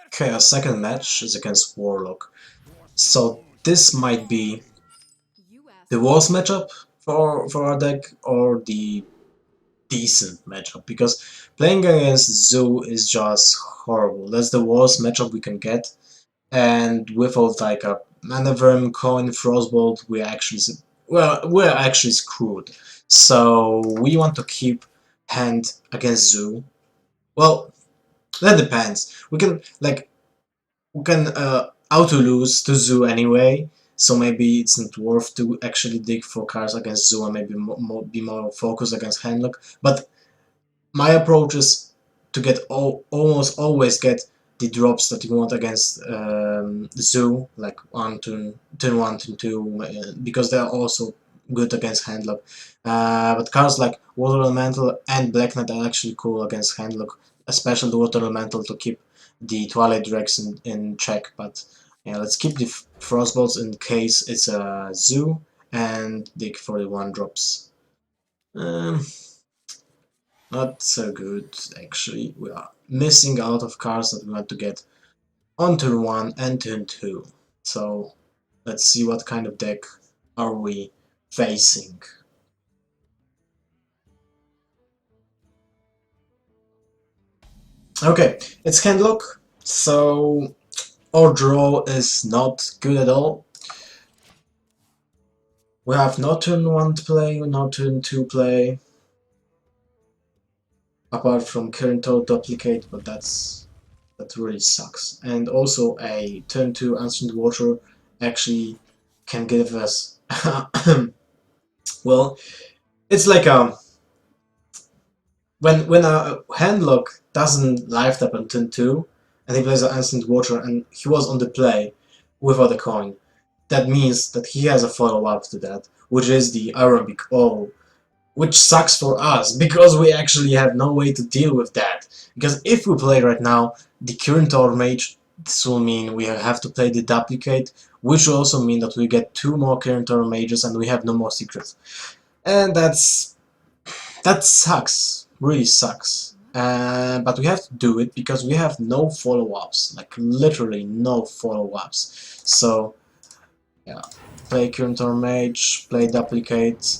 Okay, our second match is against Warlock. So this might be the worst matchup for our deck or the decent matchup, because playing against Zoo is just horrible. That's the worst matchup we can get, and without like a Maneuver, Coin, Frostbolt, we're actually screwed. So we want to keep hand against Zoo. Well, that depends. We can auto lose to Zoo anyway, so maybe it's not worth to actually dig for cards against Zoo and maybe be more focused against Handlock. But my approach is to get almost always get the drops that you want against Zoo, like turn 1, turn 2, because they are also good against Handlock. But cards like Water Elemental and Black Knight are actually cool against Handlock, especially the Water Elemental to keep the Twilight Dregs in check. But yeah, let's keep the Frostbolts in case it's a Zoo and dig for the 1 drops. Um, Not so good, actually. We are missing a lot of cards that we want to get on turn 1 and turn 2. So let's see what kind of deck are we facing. Okay, it's Handlock, so our draw is not good at all. We have no turn 1 to play, no turn 2 play, apart from current to duplicate, but that really sucks. And also a turn 2 Ancient Water actually can give us well, it's like when a Handlock doesn't life tap on turn 2 and he plays an Ancient Water and he was on the play without a coin, that means that he has a follow-up to that, which is the Arabic O, which sucks for us because we actually have no way to deal with that. Because if we play right now the current Mage, this will mean we have to play the duplicate, which will also mean that we get 2 more current mages and we have no more secrets. And that sucks, really sucks. But we have to do it because we have no follow-ups, like literally no follow-ups. So yeah, play current mage, play duplicate.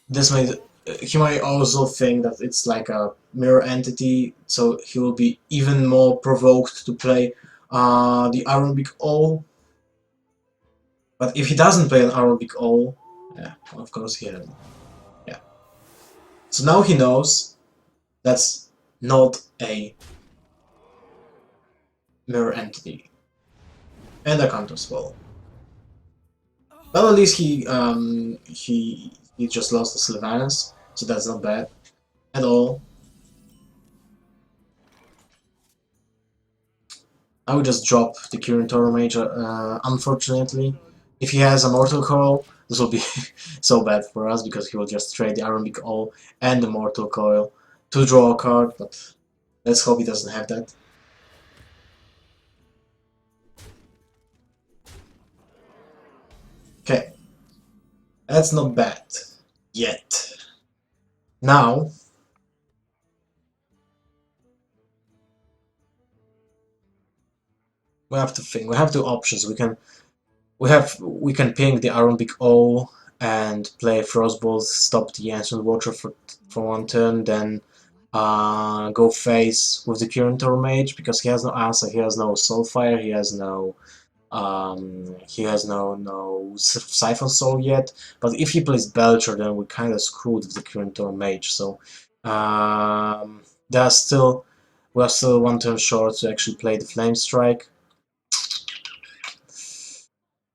This may he might also think that it's like a mirror entity, so he will be even more provoked to play the Arabic O. But if he doesn't play an Arabic O, yeah, of course he has. Yeah. So now he knows that's not a mirror entity and a counter spell. Well, at least he just lost the Sylvanus, so that's not bad at all. I would just drop the current Toro Mage, unfortunately. If he has a Mortal Coil, this will be so bad for us, because he will just trade the Arambic O and the Mortal Coil to draw a card, but let's hope he doesn't have that. Okay, that's not bad. Yet. Now, we have to think, we have 2 options. We can ping the Arambic O and play Frostbolt, stop the Ancient Water for 1 turn, then go face with the current Mage, because he has no answer, he has no Soulfire, he has no Siphon Soul yet. But if he plays Belcher, then we're kind of screwed with the current Mage. So we're still 1 turn short to actually play the Flame Strike.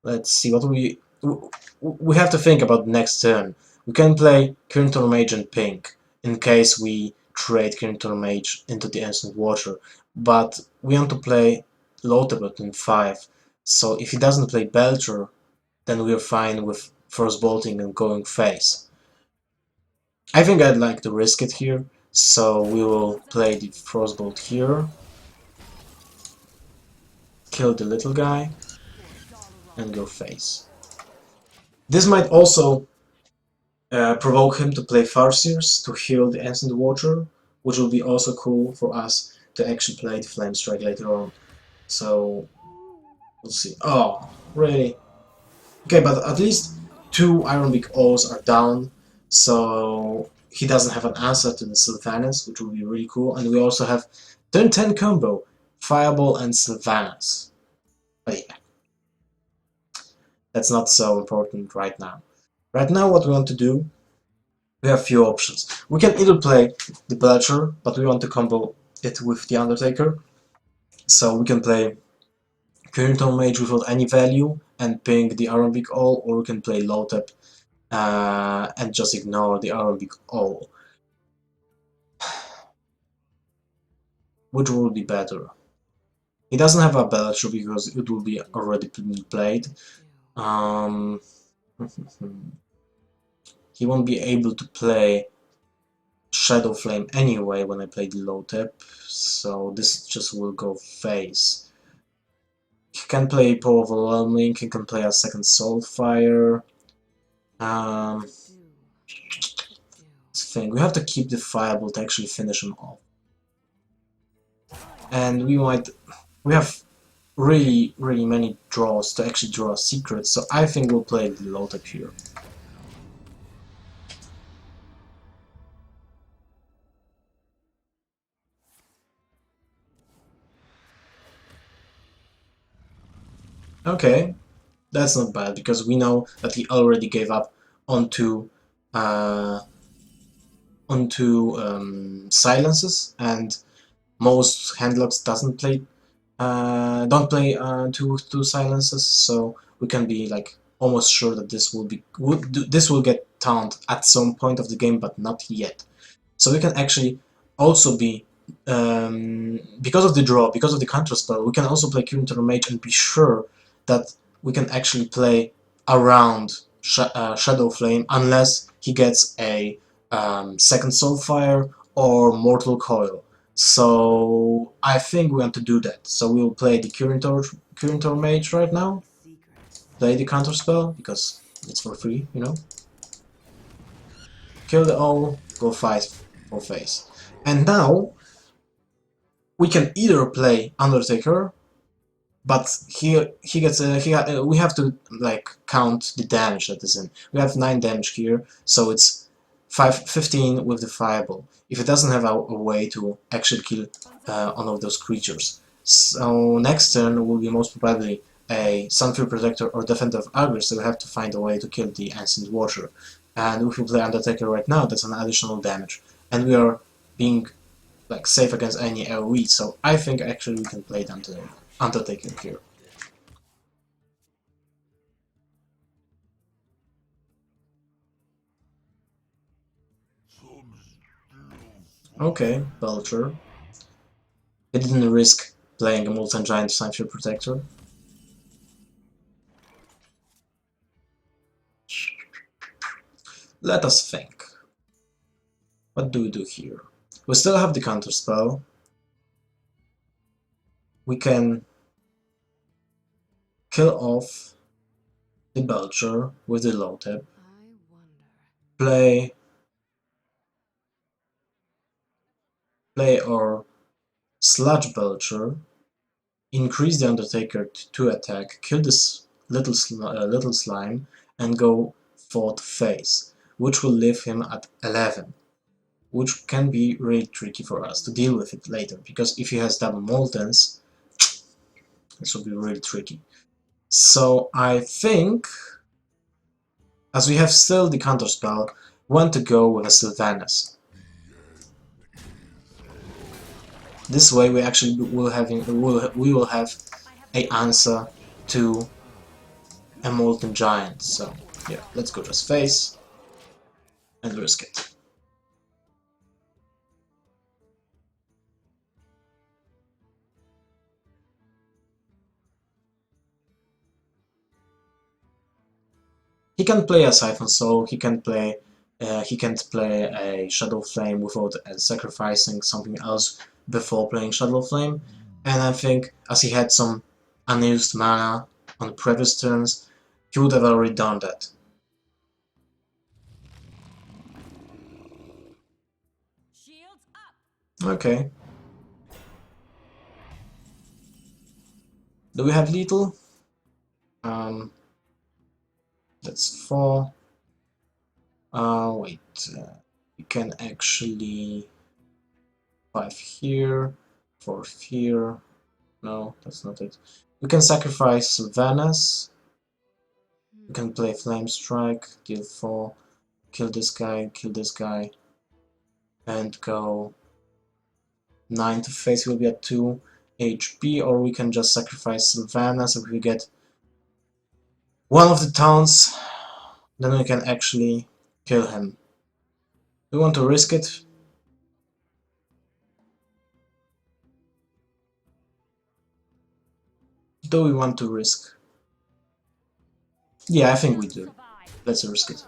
Let's see what we have to think about next turn. We can play current Mage and Pink in case we trade current Mage into the Ancient Water, but we want to play Lothar in 5. So if he doesn't play Belcher, then we're fine with first bolting and going face. I think I'd like to risk it here, so we will play the Frostbolt here, kill the little guy, and go face. This might also provoke him to play Farseers to heal the Ancient Water, which will be also cool for us to actually play the Flame Strike later on. So we'll see. Oh, really? Okay, but at least 2 Ironbeak Owls are down, so he doesn't have an answer to the Sylvanas, which would be really cool. And we also have turn 10 combo, Fireball and Sylvanas. But yeah, that's not so important right now. Right now what we want to do, we have few options. We can either play the Belcher, but we want to combo it with the Undertaker. So we can play Current Mage without any value and ping the Ironbeak Owl, or we can play Lothar and just ignore the Arabic O. Which would be better? He doesn't have a Belcher because it will be already played. Um, he won't be able to play Shadow Flame anyway when I play the low tip, so this just will go face. He can play Power Overwhelming, he can play a second Soulfire. Thing. We have to keep the Fireball to actually finish him off. And we have really many draws to actually draw a secret, so I think we'll play the Lothar here. Okay, that's not bad, because we know that he already gave up onto silences, and most handlocks don't play two silences, so we can be like almost sure that this will get taunted at some point of the game, but not yet. So we can actually also be because of the draw, because of the counter spell, we can also play Counter Mage and be sure that we can actually play around Shadow Flame unless he gets a second Soulfire or Mortal Coil. So I think we want to do that. So we will play the Counter Mage right now. Play the counter spell because it's for free, you know. Kill the owl, go fight for face. And now we can either play Undertaker, but we have to like count the damage that is in. We have 9 damage here, so it's 15 with the fireball. If it doesn't have a way to actually kill one of those creatures. So next turn will be most probably a Sunfield Protector or Defender of Agri, so we have to find a way to kill the Ancient Watcher. And if we play Undertaker right now, that's an additional damage. And we are being like safe against any AoE, so I think actually we can play the Undertaker here. Okay, Belcher. He didn't risk playing a Molten Giant Sunfield Protector. Let us think. What do we do here? We still have the counter spell. We can kill off the Belcher with the low tip. Play our Sludge Belcher. Increase the Undertaker to 2 attack. Kill this little slime and go 4th phase, which will leave him at 11. Which can be really tricky for us to deal with it later, because if he has double Moltens, this will be really tricky. So I think, as we have still the counter spell, we want to go with a Sylvanas. This way we actually we will have a answer to a Molten Giant. So yeah, let's go just face and risk it. He can play a Siphon Soul, he can't play a Shadow Flame without sacrificing something else before playing Shadow Flame, and I think as he had some unused mana on the previous turns, he would have already done that. Okay. Do we have lethal? That's 4. Wait, we can actually 5 here, 4 here. No, that's not it. We can sacrifice Venice. We can play Flame Strike, deal 4, kill this guy, and go 9 to face. Will be at 2 HP, or we can just sacrifice Savannah, so if we get one of the towns, then we can actually kill him. Do we want to risk it? Do we want to risk? Yeah, I think we do. Let's risk it.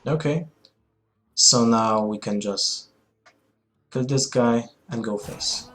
Okay. So now we can just kill this guy and go face.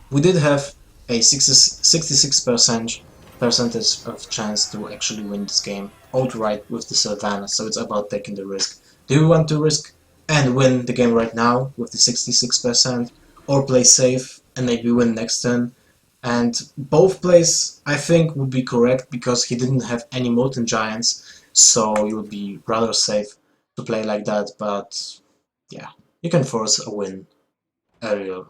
We did have a 66% percentage of chance to actually win this game outright with the Sylvanas, so it's about taking the risk. Do we want to risk and win the game right now with the 66%, or play safe and maybe win next turn? And both plays, I think, would be correct because he didn't have any Molten Giants, so it would be rather safe to play like that, but yeah, you can force a win earlier